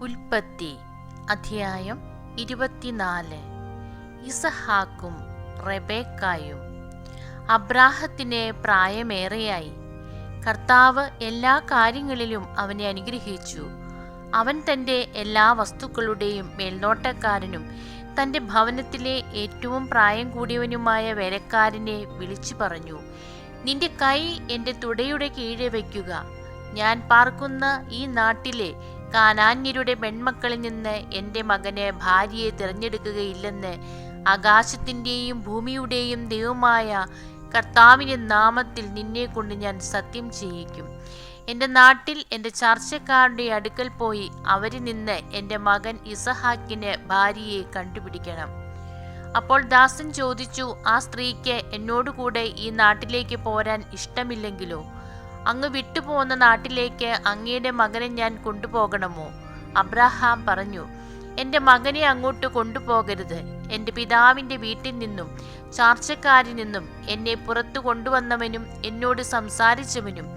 ഉൽപ്പത്തി അധ്യായം 24. ഇസഹാക്കും റെബേക്കായും. അബ്രാഹത്തിന് പ്രായമേറെയായി. കർത്താവ് എല്ലാ കാര്യങ്ങളിലും അവനെ അനുഗ്രഹിച്ചു. അവൻ തൻ്റെ എല്ലാ വസ്തുക്കളുടെയും മേൽനോട്ടക്കാരനും തൻ്റെ ഭവനത്തിലെ ഏറ്റവും പ്രായം കൂടിയവനുമായ വേലക്കാരനെ വിളിച്ചു പറഞ്ഞു, നിന്റെ കൈ എൻ്റെ തുടയുടെ കീഴെ വയ്ക്കുക. ഞാൻ പാർക്കുന്ന ഈ നാട്ടിലെ കാനാന്യരുടെ പെൺമക്കളിൽ നിന്ന് എൻ്റെ മകന് ഭാര്യയെ തിരഞ്ഞെടുക്കുകയില്ലെന്ന് ആകാശത്തിൻ്റെയും ഭൂമിയുടെയും ദൈവമായ കർത്താവിൻ്റെ നാമത്തിൽ നിന്നെ കൊണ്ട് ഞാൻ സത്യം ചെയ്യിക്കും. എൻ്റെ നാട്ടിൽ എൻ്റെ ചാർച്ചക്കാരുടെ അടുക്കൽ പോയി അവരിൽ നിന്ന് എൻ്റെ മകൻ ഇസഹാക്കിന് ഭാര്യയെ കണ്ടുപിടിക്കണം. അപ്പോൾ ദാസൻ ചോദിച്ചു, ആ സ്ത്രീക്ക് എന്നോടുകൂടെ ഈ നാട്ടിലേക്ക് പോരാൻ ഇഷ്ടമില്ലെങ്കിലോ? അങ്ങ് വിട്ടുപോകുന്ന നാട്ടിലേക്ക് അങ്ങയുടെ മകനെ ഞാൻ കൊണ്ടുപോകണമോ? അബ്രാഹാം പറഞ്ഞു, എൻ്റെ മകനെ അങ്ങോട്ട് കൊണ്ടുപോകരുത്. എൻ്റെ പിതാവിൻ്റെ വീട്ടിൽ നിന്നും ചാർച്ചക്കാരിൽ നിന്നും എന്നെ പുറത്തു കൊണ്ടുവന്നവനും എന്നോട് സംസാരിച്ചവനും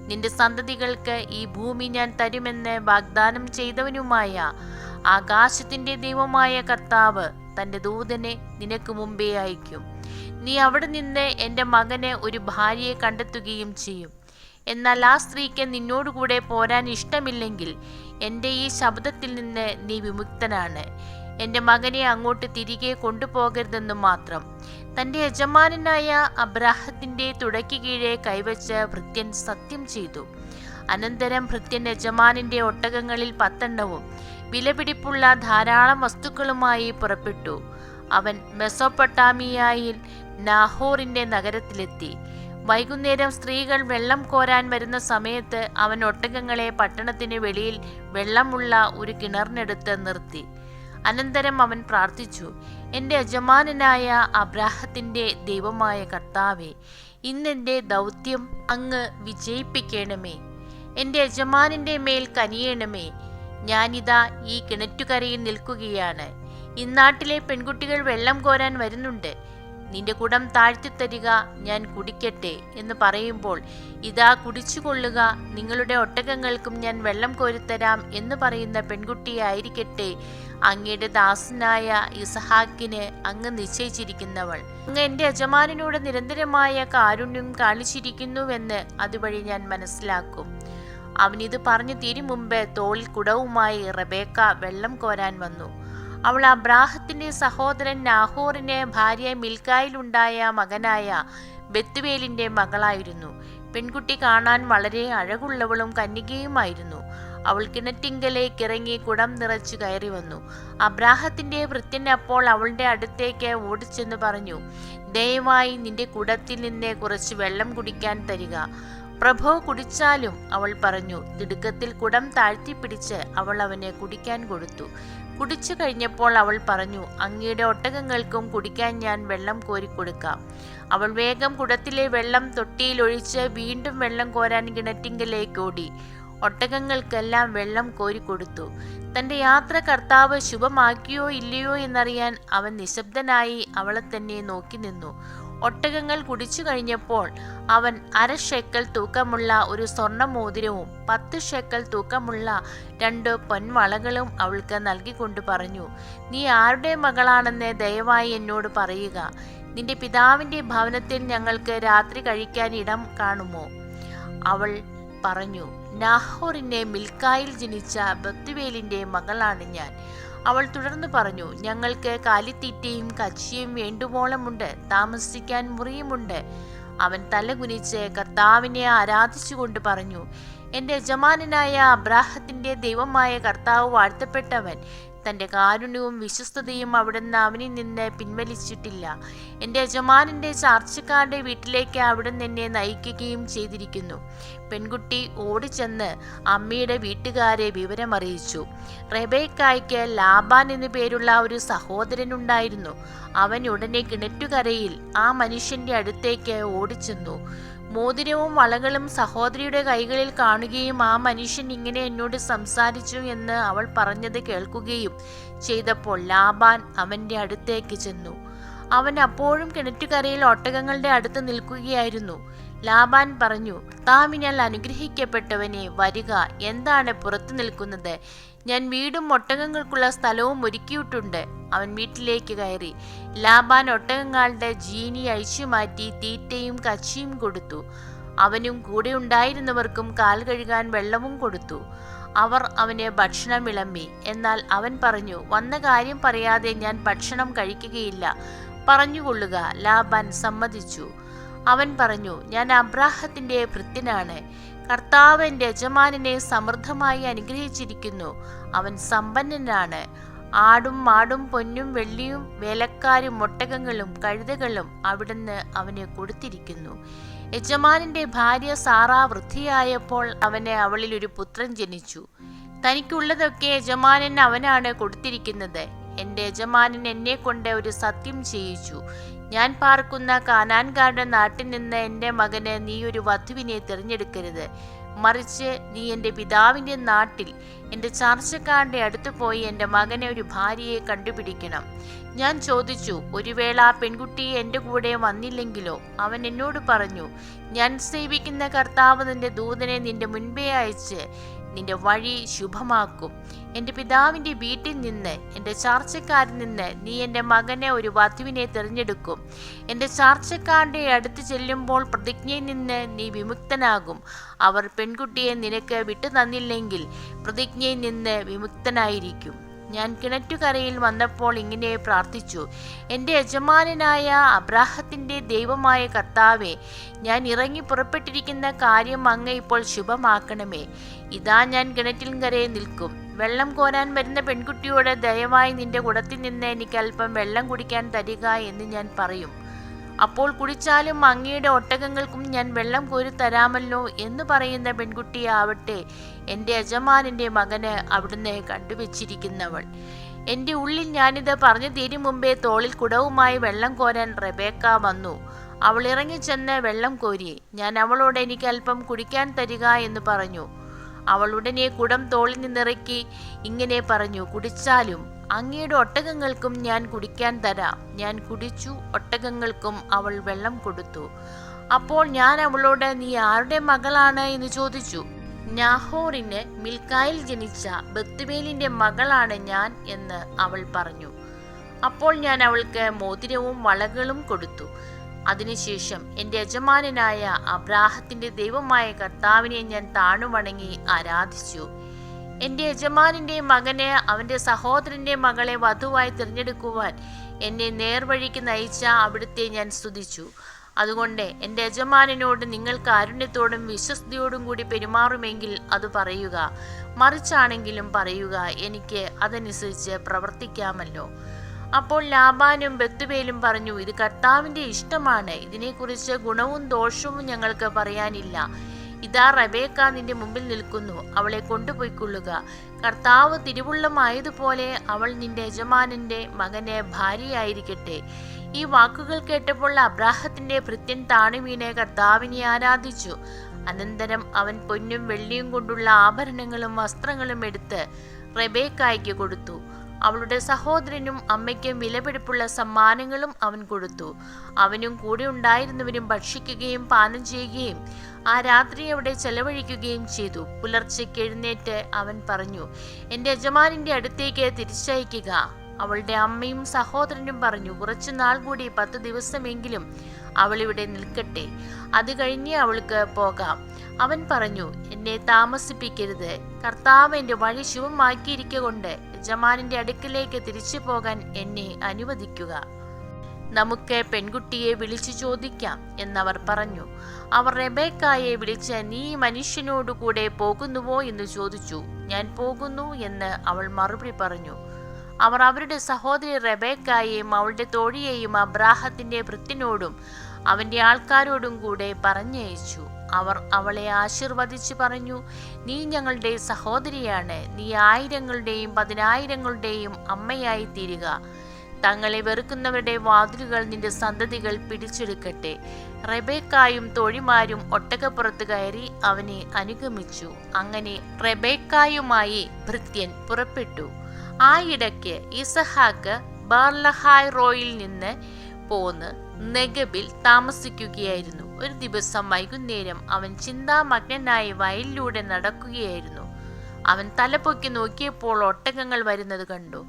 നിന്റെ സന്തതികൾക്ക് ഈ ഭൂമി ഞാൻ തരുമെന്ന് വാഗ്ദാനം ചെയ്തവനുമായ ആകാശത്തിൻ്റെ ദൈവമായ കർത്താവ് തൻ്റെ ദൂതനെ നിനക്ക് മുമ്പേ അയക്കും. നീ അവിടെ നിന്ന് എൻ്റെ മകന് ഒരു ഭാര്യയെ കണ്ടെത്തുകയും ചെയ്യും. എന്നാൽ ആ സ്ത്രീക്ക് നിന്നോടുകൂടെ പോരാൻ ഇഷ്ടമില്ലെങ്കിൽ എൻ്റെ ഈ ശബ്ദത്തിൽ നിന്ന് നീ വിമുക്തനാണ്. എൻ്റെ മകനെ അങ്ങോട്ട് തിരികെ കൊണ്ടുപോകരുതെന്ന് മാത്രം. തൻ്റെ യജമാനനായ അബ്രാഹത്തിൻ്റെ തുടയ്ക്ക് കീഴെ കൈവച്ച് ഭൃത്യൻ സത്യം ചെയ്തു. അനന്തരം ഭൃത്യൻ യജമാനിൻ്റെ ഒട്ടകങ്ങളിൽ 10 വിലപിടിപ്പുള്ള ധാരാളം വസ്തുക്കളുമായി പുറപ്പെട്ടു. അവൻ മെസൊപ്പൊട്ടാമിയയിൽ നാഹോറിൻ്റെ നഗരത്തിലെത്തി. വൈകുന്നേരം സ്ത്രീകൾ വെള്ളം കോരാൻ വരുന്ന സമയത്ത് അവൻ ഒട്ടകങ്ങളെ പട്ടണത്തിന് വെളിയിൽ വെള്ളമുള്ള ഒരു കിണറിനടുത്ത് നിർത്തി. അനന്തരം അവൻ പ്രാർത്ഥിച്ചു, എൻ്റെ യജമാനനായ അബ്രാഹത്തിൻ്റെ ദൈവമായ കർത്താവേ, ഇന്നെൻ്റെ ദൗത്യം അങ്ങ് വിജയിപ്പിക്കണമേ. എൻ്റെ യജമാനൻ്റെ മേൽ കനിയണമേ. ഞാനിതാ ഈ കിണറ്റുകരയിൽ നിൽക്കുകയാണ്. ഇന്നാട്ടിലെ പെൺകുട്ടികൾ വെള്ളം കോരാൻ വരുന്നുണ്ട്. നിന്റെ കുടം താഴ്ത്തിത്തരിക, ഞാൻ കുടിക്കട്ടെ എന്ന് പറയുമ്പോൾ, ഇതാ കുടിച്ചുകൊള്ളുക, നിങ്ങളുടെ ഒട്ടകങ്ങൾക്കും ഞാൻ വെള്ളം കോരിത്തരാം എന്ന് പറയുന്ന പെൺകുട്ടിയായിരിക്കട്ടെ അങ്ങയുടെ ദാസനായ ഇസഹാക്കിന് അങ്ങ് നിശ്ചയിച്ചിരിക്കുന്നവൾ. അങ്ങ് എൻ്റെ യജമാനനോട് നിരന്തരമായ കാരുണ്യം കാണിച്ചിരിക്കുന്നുവെന്ന് അതുവഴി ഞാൻ മനസ്സിലാക്കും. അവനിത് പറഞ്ഞു തീരും മുമ്പ് തോളിൽ കുടവുമായി റെബേക്ക വെള്ളം കോരാൻ വന്നു. അവൾ അബ്രാഹത്തിൻ്റെ സഹോദരൻ നാഹോറിന് ഭാര്യ മിൽക്കായിലുണ്ടായ മകനായ ബെത്തുവേലിൻ്റെ മകളായിരുന്നു. പെൺകുട്ടി കാണാൻ വളരെ അഴകുള്ളവളും കന്യകയുമായിരുന്നു. അവൾ കിണറ്റിങ്കലേക്ക് ഇറങ്ങി കുടം നിറച്ചു കയറി വന്നു. അബ്രാഹത്തിൻ്റെ ഭൃത്യൻ അപ്പോൾ അവളുടെ അടുത്തേക്ക് ഓടിച്ചെന്ന് പറഞ്ഞു, ദയവായി നിന്റെ കുടത്തിൽ നിന്ന് കുറച്ച് വെള്ളം കുടിക്കാൻ തരിക. പ്രഭോ, കുടിച്ചാലും, അവൾ പറഞ്ഞു. തിടുക്കത്തിൽ കുടം താഴ്ത്തിപ്പിടിച്ച് അവൾ അവന് കുടിക്കാൻ കൊടുത്തു. കുടിച്ചു കഴിഞ്ഞപ്പോൾ അവൾ പറഞ്ഞു, അങ്ങയുടെ ഒട്ടകങ്ങൾക്കും കുടിക്കാൻ ഞാൻ വെള്ളം കോരിക്കൊടുക്കാം. അവൾ വേഗം കുടത്തിലെ വെള്ളം തൊട്ടിയിൽ ഒഴിച്ച് വീണ്ടും വെള്ളം കോരാൻ കിണറ്റിങ്കലേക്ക് ഓടി. ഒട്ടകങ്ങൾക്കെല്ലാം വെള്ളം കോരിക്കൊടുത്തു. തൻ്റെ യാത്ര കർത്താവ് ശുഭമാക്കിയോ ഇല്ലയോ എന്നറിയാൻ അവൻ നിശബ്ദനായി അവളെ തന്നെ നോക്കി നിന്നു. ഒട്ടകങ്ങൾ കുടിച്ചു കഴിഞ്ഞപ്പോൾ അവൻ 1/2 ഷെക്കൽ തൂക്കമുള്ള ഒരു സ്വർണ്ണ മോതിരവും 10 ഷെക്കൽ തൂക്കമുള്ള 2 പൊൻവളകളും അവൾക്ക് നൽകിക്കൊണ്ട് പറഞ്ഞു, നീ ആരുടെ മകളാണെന്ന് ദയവായി എന്നോട് പറയുക. നിന്റെ പിതാവിൻ്റെ ഭവനത്തിൽ ഞങ്ങൾക്ക് രാത്രി കഴിക്കാൻ ഇടം കാണുമോ? അവൾ പറഞ്ഞു, നാഹോറിനെ മിൽക്കായിൽ ജനിച്ച ബെത്തുവേലിൻ്റെ മകളാണ് ഞാൻ. അവൾ തുടർന്ന് പറഞ്ഞു, ഞങ്ങൾക്ക് കാലിത്തീറ്റയും കച്ചിയും വേണ്ടുവോളമുണ്ട്, താമസിക്കാൻ മുറിയുമുണ്ട്. അവൻ തലകുനിച്ച് കർത്താവിനെ ആരാധിച്ചുകൊണ്ട് പറഞ്ഞു, എൻ്റെ യജമാനനായ അബ്രാഹത്തിൻ്റെ ദൈവമായ കർത്താവ് വാഴ്ത്തപ്പെട്ടവൻ. തൻ്റെ കാരുണ്യവും വിശ്വസ്തതയും അവിടുന്ന് അവനിൽ നിന്ന് പിൻവലിച്ചിട്ടില്ല. എൻ്റെ യജമാനൻ്റെ ചാർച്ചക്കാരുടെ വീട്ടിലേക്ക് അവിടുന്ന് എന്നെ നയിക്കുകയും ചെയ്തിരിക്കുന്നു. പെൺകുട്ടി ഓടിച്ചെന്ന് അമ്മയുടെ വീട്ടുകാരെ വിവരമറിയിച്ചു. റെബേക്കായ്ക്ക് ലാബാൻ എന്നു പേരുള്ള ഒരു സഹോദരനുണ്ടായിരുന്നു. അവൻ ഉടനെ കിണറ്റുകരയിൽ ആ മനുഷ്യൻ്റെ അടുത്തേക്ക് ഓടിച്ചെന്നു. മോതിരവും വളകളും സഹോദരിയുടെ കൈകളിൽ കാണുകയും ആ മനുഷ്യൻ ഇങ്ങനെ എന്നോട് സംസാരിച്ചു എന്ന് അവൾ പറഞ്ഞത് കേൾക്കുകയും ചെയ്തപ്പോൾ ലാബാൻ അവൻ്റെ അടുത്തേക്ക് ചെന്നു. അവൻ അപ്പോഴും കിണറ്റുകരയിൽ ഒട്ടകങ്ങളുടെ അടുത്ത് നിൽക്കുകയായിരുന്നു. ലാബാൻ പറഞ്ഞു, താമിനാൽ അനുഗ്രഹിക്കപ്പെട്ടവനെ, വരിക, എന്താണ് പുറത്തു നിൽക്കുന്നത്? ഞാൻ വീടും ഒട്ടകങ്ങൾക്കുള്ള സ്ഥലവും ഒരുക്കിയിട്ടുണ്ട്. അവൻ വീട്ടിലേക്ക് കയറി. ലാബാൻ ഒട്ടകങ്ങളുടെ ജീനി അഴിച്ചുമാറ്റി തീറ്റയും കച്ചിയും കൊടുത്തു. അവനും കൂടെ ഉണ്ടായിരുന്നവർക്കും കാൽ കഴുകാൻ വെള്ളവും കൊടുത്തു. അവർ അവന് ഭക്ഷണം വിളമ്പി. എന്നാൽ അവൻ പറഞ്ഞു, വന്ന കാര്യം പറയാതെ ഞാൻ ഭക്ഷണം കഴിക്കുകയില്ല. പറഞ്ഞുകൊള്ളുക. ലാബാൻ സമ്മതിച്ചു. അവൻ പറഞ്ഞു, ഞാൻ അബ്രാഹത്തിന്റെ ഭൃത്യനാണ്. കർത്താവ് എൻ്റെ യജമാനനെ സമൃദ്ധമായി അനുഗ്രഹിച്ചിരിക്കുന്നു. അവൻ സമ്പന്നനാണ്. ആടും മാടും പൊന്നും വെള്ളിയും വേലക്കാരും ഒട്ടകങ്ങളും കഴുതകളും അവിടുന്ന് അവന് കൊടുത്തിരിക്കുന്നു. യജമാനന്റെ ഭാര്യ സാറ വൃദ്ധിയായപ്പോൾ അവന് അവളിൽ ഒരു പുത്രൻ ജനിച്ചു. തനിക്കുള്ളതൊക്കെ യജമാനൻ അവനാണ് കൊടുത്തിരിക്കുന്നത്. എൻ്റെ യജമാനൻ എന്നെ കൊണ്ട് ഒരു സത്യം ചെയ്യിച്ചു. ഞാൻ പാർക്കുന്ന കാനാൻകാരുടെ നാട്ടിൽ നിന്ന് എൻ്റെ മകന് നീ ഒരു വധുവിനെ തിരഞ്ഞെടുക്കരുത്. മറിച്ച് നീ എൻ്റെ പിതാവിൻ്റെ നാട്ടിൽ എൻ്റെ ചാർച്ചക്കാരുടെ അടുത്ത് പോയി എൻ്റെ മകനെ ഒരു ഭാര്യയെ കണ്ടുപിടിക്കണം. ഞാൻ ചോദിച്ചു, ഒരു വേള ആ പെൺകുട്ടി എൻ്റെ കൂടെ വന്നില്ലെങ്കിലോ? അവൻ എന്നോട് പറഞ്ഞു, ഞാൻ സേവിക്കുന്ന കർത്താവ് നിന്റെ ദൂതനെ നിന്റെ മുൻപേ അയച്ച് നിന്റെ വഴി ശുഭമാക്കും. എൻ്റെ പിതാവിൻ്റെ വീട്ടിൽ നിന്ന്, എൻ്റെ ചാർച്ചക്കാരിൽ നിന്ന് നീ എൻ്റെ മകനെ ഒരു വധുവിനെ തിരഞ്ഞെടുക്കും. എൻ്റെ ചാർച്ചക്കാരുടെ അടുത്ത് ചെല്ലുമ്പോൾ പ്രതിജ്ഞയിൽ നിന്ന് നീ വിമുക്തനാകും. അവർ പെൺകുട്ടിയെ നിനക്ക് വിട്ടു തന്നില്ലെങ്കിൽ പ്രതിജ്ഞയിൽ നിന്ന് വിമുക്തനായിരിക്കും. ഞാൻ കിണറ്റുകരയിൽ വന്നപ്പോൾ ഇങ്ങനെ പ്രാർത്ഥിച്ചു, എൻ്റെ യജമാനനായ അബ്രാഹത്തിൻ്റെ ദൈവമായ കർത്താവേ, ഞാൻ ഇറങ്ങി പുറപ്പെട്ടിരിക്കുന്ന കാര്യം അങ്ങ് ഇപ്പോൾ ശുഭമാക്കണമേ. ഇതാ ഞാൻ കിണറ്റിൻകരയിൽ നിൽക്കും. വെള്ളം കോരാൻ വരുന്ന പെൺകുട്ടിയോട്, ദയവായി നിന്റെ കുടത്തിൽ നിന്ന് എനിക്ക് അല്പം വെള്ളം കുടിക്കാൻ തരിക എന്ന് ഞാൻ പറയും. അപ്പോൾ കുടിച്ചാലും അങ്ങയുടെ ഒട്ടകങ്ങൾക്കും ഞാൻ വെള്ളം കോരി തരാമല്ലോ എന്ന് പറയുന്ന പെൺകുട്ടിയാവട്ടെ എൻ്റെ യജമാനൻ്റെ മകന് അവിടുന്ന് കണ്ടുവച്ചിരിക്കുന്നവൾ. എൻ്റെ ഉള്ളിൽ ഞാനിത് പറഞ്ഞു തീരും മുമ്പേ തോളിൽ കുടവുമായി വെള്ളം കോരാൻ റെബേക്ക വന്നു. അവൾ ഇറങ്ങിച്ചെന്ന് വെള്ളം കോരി. ഞാൻ അവളോട് എനിക്ക് അല്പം കുടിക്കാൻ തരിക എന്ന് പറഞ്ഞു. അവൾ ഉടനെ കുടം തോളിൽ നിന്നിറക്കി ഇങ്ങനെ പറഞ്ഞു, കുടിച്ചാലും അങ്ങയുടെ ഒട്ടകങ്ങൾക്കും ഞാൻ കുടിക്കാൻ തരാം. ഞാൻ കുടിച്ചു. ഒട്ടകങ്ങൾക്കും അവൾ വെള്ളം കൊടുത്തു. അപ്പോൾ ഞാൻ അവളോട്, നീ ആരുടെ മകളാണ് എന്ന് ചോദിച്ചു. നാഹോറിന് മിൽക്കായിൽ ജനിച്ച ബത്തുവേലിന്റെ മകളാണ് ഞാൻ എന്ന് അവൾ പറഞ്ഞു. അപ്പോൾ ഞാൻ അവൾക്ക് മോതിരവും വളകളും കൊടുത്തു. അതിനുശേഷം എൻ്റെ യജമാനനായ അബ്രാഹത്തിന്റെ ദൈവമായ കർത്താവിനെ ഞാൻ താണുവണങ്ങി ആരാധിച്ചു. എൻ്റെ യജമാനന്റെ മകന് അവൻ്റെ സഹോദരന്റെ മകളെ വധുവായി തിരഞ്ഞെടുക്കുവാൻ എന്നെ നേർവഴിക്ക് നയിച്ച അവിടുത്തെ ഞാൻ സ്തുതിച്ചു. അതുകൊണ്ട് എൻ്റെ യജമാനനോട് നിങ്ങൾ കാരുണ്യത്തോടും വിശ്വസ്തയോടും കൂടി പെരുമാറുമെങ്കിൽ അത് പറയുക. മറിച്ചാണെങ്കിലും പറയുക, എനിക്ക് അതനുസരിച്ച് പ്രവർത്തിക്കാമല്ലോ. അപ്പോൾ ലാബാനും ബത്തുവേലും പറഞ്ഞു, ഇത് കർത്താവിൻ്റെ ഇഷ്ടമാണ്. ഇതിനെക്കുറിച്ച് ഗുണവും ദോഷവും ഞങ്ങൾക്ക് പറയാനില്ല. ഇതാ റെബേക്ക നിന്റെ മുമ്പിൽ നിൽക്കുന്നു. അവളെ കൊണ്ടുപോയിക്കൊള്ളുക. കർത്താവ് തിരുവുള്ളമായതുപോലെ അവൾ നിന്റെ യജമാനന്റെ മകന് ഭാര്യയായിരിക്കട്ടെ. ഈ വാക്കുകൾ കേട്ടപ്പോൾ അബ്രാഹത്തിന്റെ ഭൃത്യൻ താണുവീണ് കർത്താവിനെ ആരാധിച്ചു. അനന്തരം അവൻ പൊന്നും വെള്ളിയും കൊണ്ടുള്ള ആഭരണങ്ങളും വസ്ത്രങ്ങളും എടുത്ത് റെബേക്കായ്ക്ക് കൊടുത്തു. അവളുടെ സഹോദരനും അമ്മയ്ക്കും വിലപിടിപ്പുള്ള സമ്മാനങ്ങളും അവൻ കൊടുത്തു. അവനും കൂടെ ഉണ്ടായിരുന്നവരും ഭക്ഷിക്കുകയും പാനം ചെയ്യുകയും ആ രാത്രി അവിടെ ചെലവഴിക്കുകയും ചെയ്തു. പുലർച്ചയ്ക്ക് എഴുന്നേറ്റ് അവൻ പറഞ്ഞു, എൻ്റെ യജമാനന്റെ അടുത്തേക്ക് തിരിച്ചയക്കുക. അവളുടെ അമ്മയും സഹോദരനും പറഞ്ഞു, കുറച്ചു നാൾ കൂടി 10 ദിവസമെങ്കിലും അവൾ ഇവിടെ നിൽക്കട്ടെ, അത് കഴിഞ്ഞ് അവൾക്ക് പോകാം. അവൻ പറഞ്ഞു, എന്നെ താമസിപ്പിക്കരുത്. കർത്താവ് എൻ്റെ വഴി ശുഭമാക്കിയിരിക്കൊണ്ട് യജമാനന്റെ അടുക്കിലേക്ക് തിരിച്ചു പോകാൻ എന്നെ അനുവദിക്കുക. നമുക്ക് പെൺകുട്ടിയെ വിളിച്ചു ചോദിക്കാം എന്നവർ പറഞ്ഞു. അവർ റെബേക്കായെ വിളിച്ച്, നീ മനുഷ്യനോടു കൂടെ പോകുന്നുവോ എന്ന് ചോദിച്ചു. ഞാൻ പോകുന്നു എന്ന് അവൾ മറുപടി പറഞ്ഞു. അവർ അവരുടെ സഹോദരി റെബേക്കായെയും അവളുടെ തോഴിയെയും അബ്രാഹത്തിന്റെ ഭൃത്യനോടും അവന്റെ ആൾക്കാരോടും കൂടെ പറഞ്ഞയച്ചു. അവർ അവളെ ആശീർവദിച്ചു പറഞ്ഞു, നീ ഞങ്ങളുടെ സഹോദരിയാണ്. നീ 1000ങ്ങളുടെയും 10,000ങ്ങളുടെയും അമ്മയായി തീരുക. തങ്ങളെ വെറുക്കുന്നവരുടെ വാതിലുകൾ നിന്റെ സന്തതികൾ പിടിച്ചെടുക്കട്ടെ. റെബേക്കായും തോഴിമാരും ഒട്ടകപ്പുറത്ത് കയറി അവനെ അനുഗമിച്ചു. അങ്ങനെ റെബേക്കായുമായി ഭൃത്യൻ പുറപ്പെട്ടു. ആ ഇടയ്ക്ക് ഇസഹാക്ക് ബാർലഹായ് റോയിൽ നിന്ന് പോന്ന് നെഗബിൽ താമസിക്കുകയായിരുന്നു. ഒരു ദിവസം വൈകുന്നേരം അവൻ ചിന്താമഗ്നനായി വയലിലൂടെ നടക്കുകയായിരുന്നു. അവൻ തലപൊക്കി നോക്കിയപ്പോൾ ഒട്ടകങ്ങൾ വരുന്നത് കണ്ടു.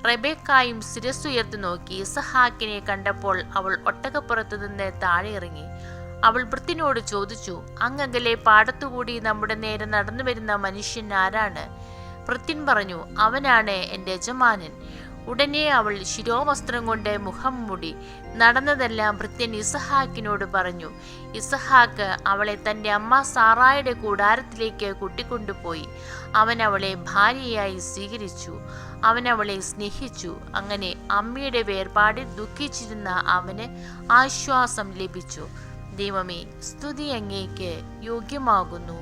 റെബേക്കായും ശിരസ്സുയർത്തി നോക്കി. ഇസഹാക്കിനെ കണ്ടപ്പോൾ അവൾ ഒട്ടകപ്പുറത്തു നിന്ന് താഴെ ഇറങ്ങി. അവൾ ഭൃത്യനോട് ചോദിച്ചു, അങ്ങകലെ പാടത്തുകൂടി നമ്മുടെ നേരെ നടന്നു വരുന്ന മനുഷ്യൻ ആരാണ്? ഭൃത്യൻ പറഞ്ഞു, അവനാണ് എൻ്റെ യജമാനൻ. ഉടനെ അവൾ ശിരോവസ്ത്രം കൊണ്ട് മുഖം മൂടി. നടന്നതെല്ലാം ഭൃത്യൻ ഇസഹാക്കിനോട് പറഞ്ഞു. ഇസഹാക്ക് അവളെ തൻ്റെ അമ്മ സാറായുടെ കൂടാരത്തിലേക്ക് കൂട്ടിക്കൊണ്ടുപോയി. അവൻ അവളെ ഭാര്യയായി സ്വീകരിച്ചു. അവൻ അവളെ സ്നേഹിച്ചു. അങ്ങനെ അമ്മയുടെ വേർപാടിൽ ദുഃഖിച്ചിരുന്ന അവന് ആശ്വാസം ലഭിച്ചു. ദൈവമേ, സ്തുതി അങ്ങേക്ക് യോഗ്യമാകുന്നു.